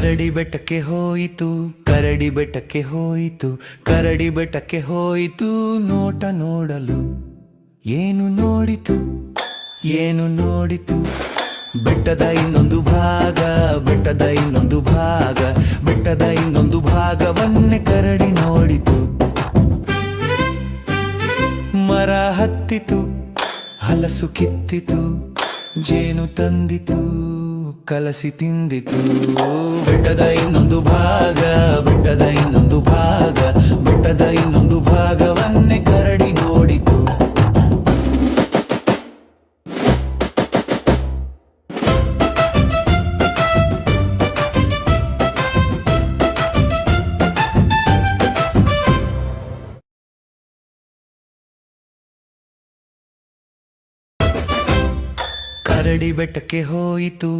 ಕರಡಿ ಬೆಟ್ಟಕ್ಕೆ ಹೋಯಿತು, ಕರಡಿ ಬೆಟ್ಟಕ್ಕೆ ಹೋಯಿತು, ಕರಡಿ ಬೆಟ್ಟಕ್ಕೆ ಹೋಯಿತು ನೋಟ ನೋಡಲು. ಏನು ನೋಡಿತು, ಏನು ನೋಡಿತು? ಬೆಟ್ಟದ ಇನ್ನೊಂದು ಭಾಗ, ಬೆಟ್ಟದ ಇನ್ನೊಂದು ಭಾಗ, ಬೆಟ್ಟದ ಇನ್ನೊಂದು ಭಾಗವನ್ನೇ ಕರಡಿ ನೋಡಿತು. ಮರ ಹತ್ತಿತು, ಹಲಸು ಕಿತ್ತಿತು, ಜೇನು ತಂದಿತು, ಕಲಸಿ ತಿಂದಿತು. ಬೆಟ್ಟದ ಇನ್ನೊಂದು ಭಾಗ, ಬೆಟ್ಟದ ಇನ್ನೊಂದು ಭಾಗ, ಬೆಟ್ಟದ ಇನ್ನೊಂದು ಭಾಗವನ್ನೇ ಕರಡಿ ನೋಡಿತು. ಕರಡಿ ಬೆಟ್ಟಕ್ಕೆ ಹೋಯಿತು.